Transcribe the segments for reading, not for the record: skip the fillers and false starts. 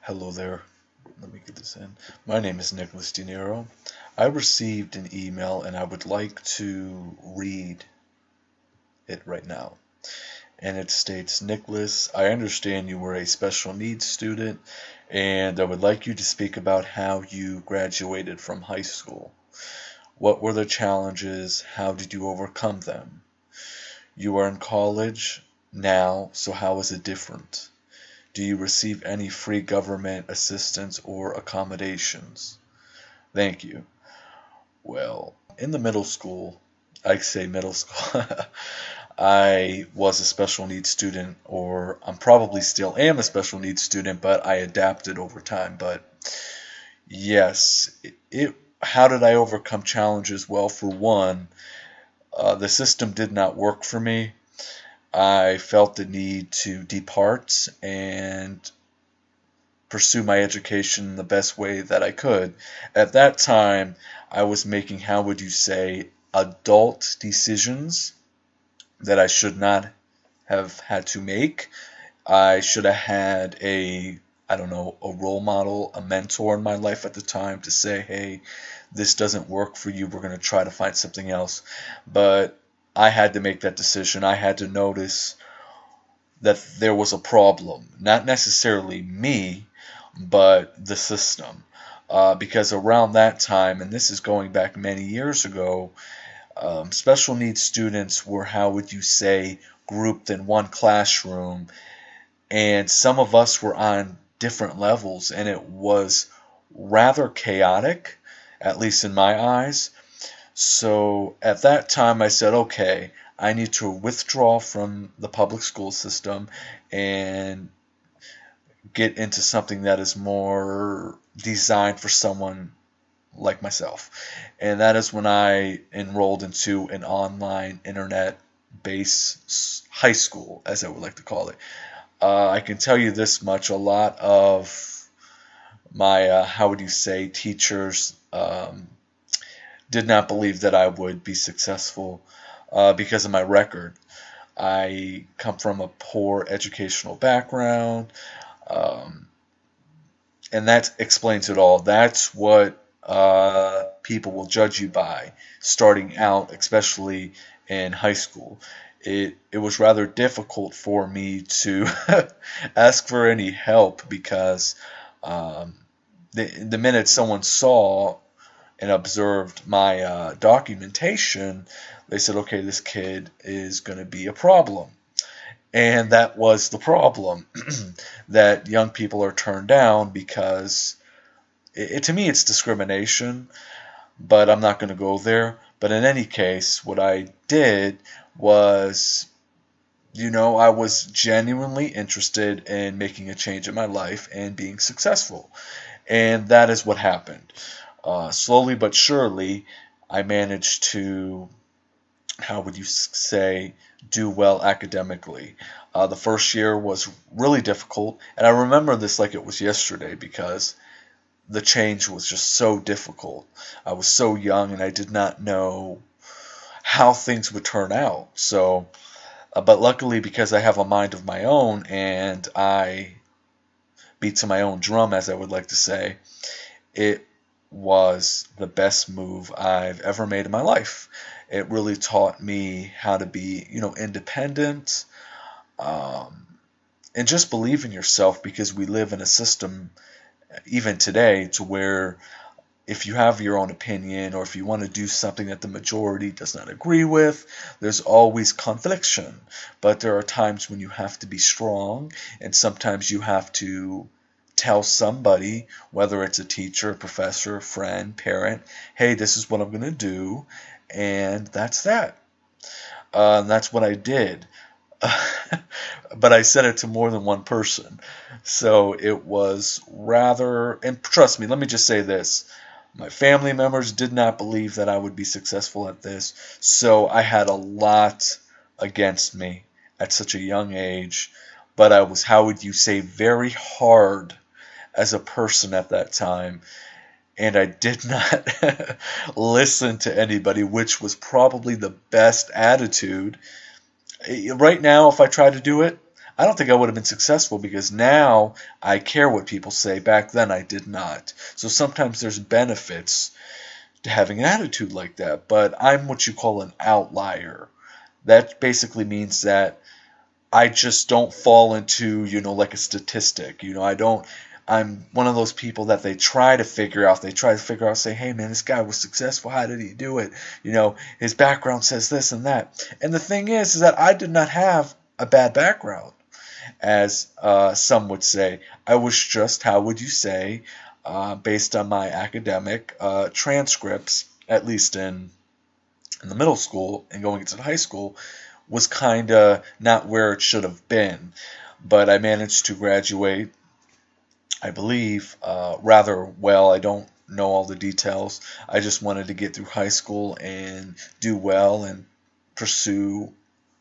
Hello there. Let me get this in. My name is Nicholas De Niro. I received an email and I would like to read it right now. And it states, Nicholas, I understand you were a special needs student and I would like you to speak about how you graduated from high school. What were the challenges? How did you overcome them? You are in college now, so how is it different? Do you receive any free government assistance or accommodations? Thank you. Well, in the middle school, I say middle school, I was a special needs student, or I'm probably still am a special needs student, but I adapted over time. But yes, how did I overcome challenges? Well, for one, the system did not work for me. I felt the need to depart and pursue my education the best way that I could. At that time, I was making, how would you say, adult decisions that I should not have had to make. I should have had I don't know, a role model, a mentor in my life at the time to say, hey, this doesn't work for you. We're going to try to find something else. But I had to make that decision. I had to notice that there was a problem. Not necessarily me, but the system. Because around that time, and this is going back many years ago, special needs students were, how would you say, grouped in one classroom, and some of us were on different levels, and it was rather chaotic, at least in my eyes. So at that time, I said, okay, I need to withdraw from the public school system and get into something that is more designed for someone like myself. And that is when I enrolled into an online internet based high school, as I would like to call it. I can tell you this much: a lot of my, how would you say, teachers did not believe that I would be successful because of my record. I come from a poor educational background. Um, and that explains it all. That's what people will judge you by starting out, especially in high school. It was rather difficult for me to ask for any help because um, the minute someone saw and observed my documentation, they said, okay, this kid is going to be a problem. And that was the problem that young people are turned down because to me it's discrimination, but I'm not going to go there. But in any case, what I did was, I was genuinely interested in making a change in my life and being successful. And that is what happened. Slowly but surely, I managed to, how would you say, do well academically. The first year was really difficult, and I remember this like it was yesterday because the change was just so difficult. I was so young and I did not know how things would turn out. So, but luckily, because I have a mind of my own and I beat to my own drum, as I would like to say, it was the best move I've ever made in my life. It really taught me how to be, independent, um, and just believe in yourself because we live in a system, even today, to where if you have your own opinion or if you want to do something that the majority does not agree with, there's always confliction. But there are times when you have to be strong, and sometimes you have to tell somebody, whether it's a teacher, professor, friend, parent, hey, this is what I'm going to do, and that's that. And that's what I did. But I said it to more than one person. So it was rather, and trust me, let me just say this. My family members did not believe that I would be successful at this. So I had a lot against me at such a young age. But I was, how would you say, very hard as a person at that time. And I did not listen to anybody, which was probably the best attitude. Right now, if I try to do it, I don't think I would have been successful because now I care what people say. Back then I did not. So sometimes there's benefits to having an attitude like that, but I'm what you call an outlier. That basically means that I just don't fall into, like a statistic. I'm one of those people that they try to figure out. They try to figure out, say, hey man, this guy was successful. How did he do it? His background says this and that. And the thing is that I did not have a bad background, as some would say. I was just, how would you say, based on my academic transcripts, at least in the middle school and going into high school, was kind of not where it should have been. But I managed to graduate, I believe, rather well. I don't know all the details. I just wanted to get through high school and do well and pursue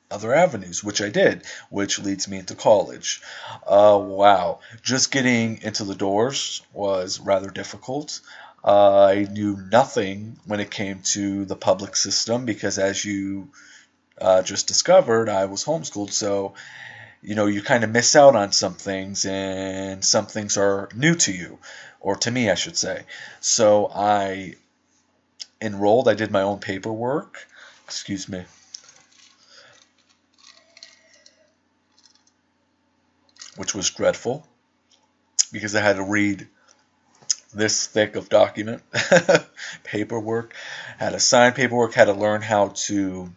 other avenues, which I did, which leads me into college. Wow. Just getting into the doors was rather difficult. I knew nothing when it came to the public system because, as you just discovered, I was homeschooled, so you kind of miss out on some things, and some things are new to you, or to me, I should say. So I enrolled, I did my own paperwork, excuse me, which was dreadful because I had to read this thick of document paperwork, had to sign paperwork, had to learn how to,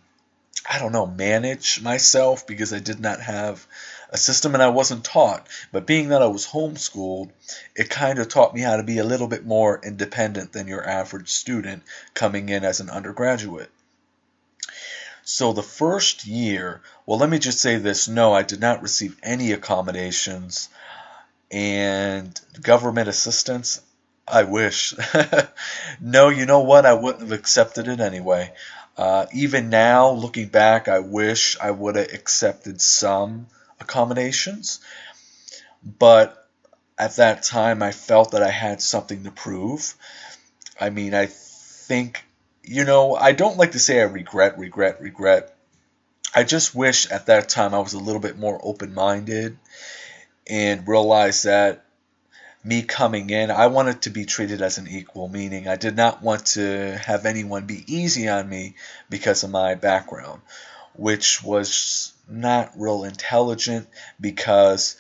I don't know, manage myself because I did not have a system and I wasn't taught. But being that I was homeschooled, it kind of taught me how to be a little bit more independent than your average student coming in as an undergraduate. So the first year, well, let me just say this. No, I did not receive any accommodations and government assistance. I wish. No, you know what? I wouldn't have accepted it anyway. Even now, looking back, I wish I would have accepted some accommodations. But at that time, I felt that I had something to prove. I mean, I think, I don't like to say I regret. I just wish at that time I was a little bit more open-minded and realized that me coming in, I wanted to be treated as an equal, meaning I did not want to have anyone be easy on me because of my background, which was not real intelligent because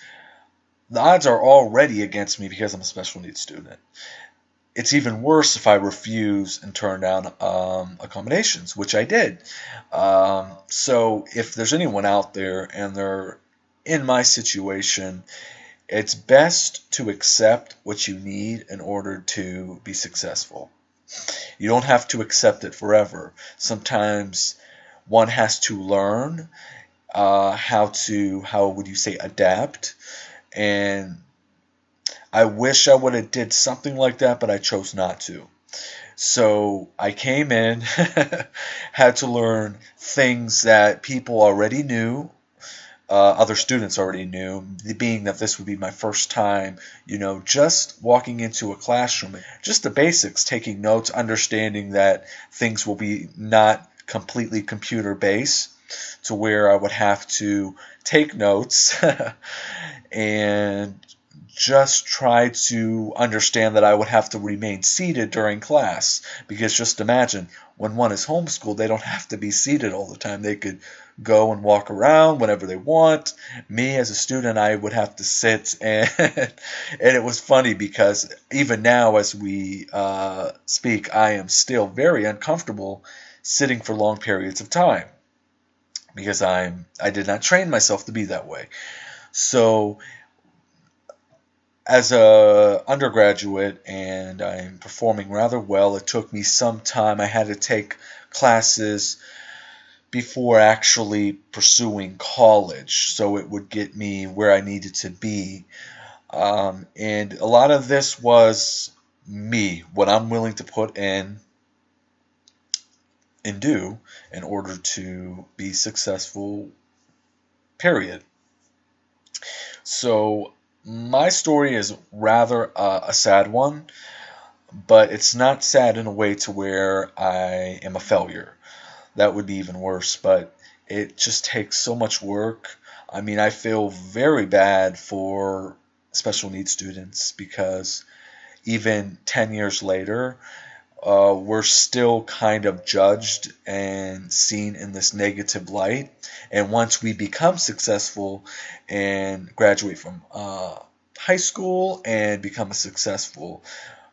the odds are already against me because I'm a special needs student. It's even worse if I refuse and turn down accommodations, which I did. So if there's anyone out there and they're in my situation, it's best to accept what you need in order to be successful. You don't have to accept it forever. Sometimes one has to learn how would you say, adapt. And I wish I would have did something like that, but I chose not to. So I came in, had to learn things that people already knew, other students already knew, being that this would be my first time, just walking into a classroom, just the basics, taking notes, understanding that things will be not completely computer based to where I would have to take notes and just try to understand that I would have to remain seated during class, because just imagine, when one is homeschooled, they don't have to be seated all the time. They could go and walk around whenever they want. Me as a student, I would have to sit, and it was funny because even now as we speak, I am still very uncomfortable sitting for long periods of time because I did not train myself to be that way. So as a undergraduate, and I'm performing rather well, it took me some time. I had to take classes before actually pursuing college, so it would get me where I needed to be. And a lot of this was me, what I'm willing to put in and do in order to be successful, period. So my story is rather a sad one, but it's not sad in a way to where I am a failure. That would be even worse, but it just takes so much work. I mean, I feel very bad for special needs students because even 10 years later, we're still kind of judged and seen in this negative light. And once we become successful and graduate from high school and become a successful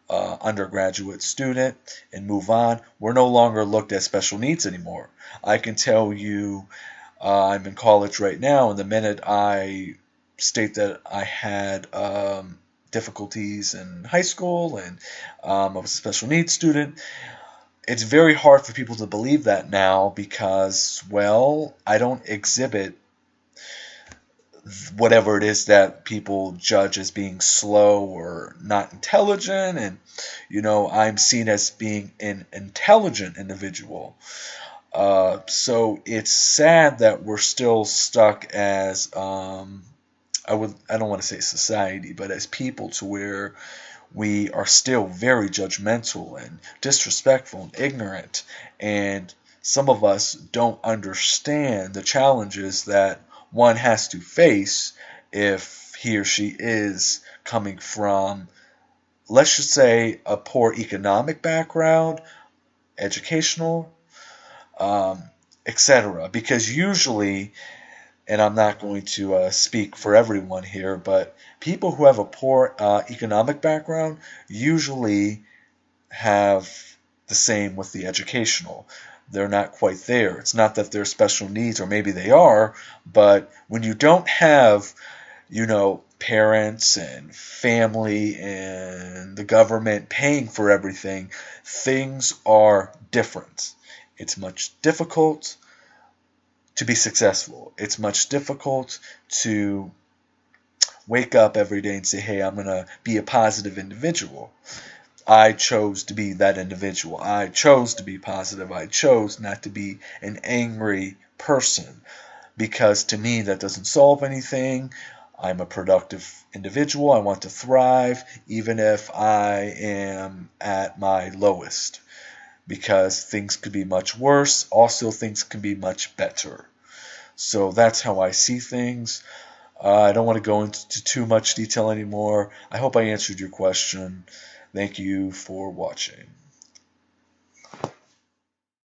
undergraduate student and move on, we're no longer looked at special needs anymore. I can tell you, I'm in college right now, and the minute I state that I had difficulties in high school and I was a special needs student, it's very hard for people to believe that now because, well, I don't exhibit whatever it is that people judge as being slow or not intelligent, and I'm seen as being an intelligent individual. So it's sad that we're still stuck as I don't want to say society, but as people, to where we are still very judgmental and disrespectful and ignorant, and some of us don't understand the challenges that one has to face if he or she is coming from, let's just say, a poor economic background, educational, um, etc. Because usually, and I'm not going to speak for everyone here, but people who have a poor economic background usually have the same with the educational. They're not quite there. It's not that they're special needs, or maybe they are, but when you don't have, parents and family and the government paying for everything, things are different. It's much difficult to be successful. It's much difficult to wake up every day and say, hey, I'm going to be a positive individual. I chose to be that individual. I chose to be positive. I chose not to be an angry person, because to me that doesn't solve anything. I'm a productive individual. I want to thrive even if I am at my lowest, because things could be much worse. Also, things can be much better. So that's how I see things. I don't want to go into too much detail anymore. I hope I answered your question. Thank you for watching.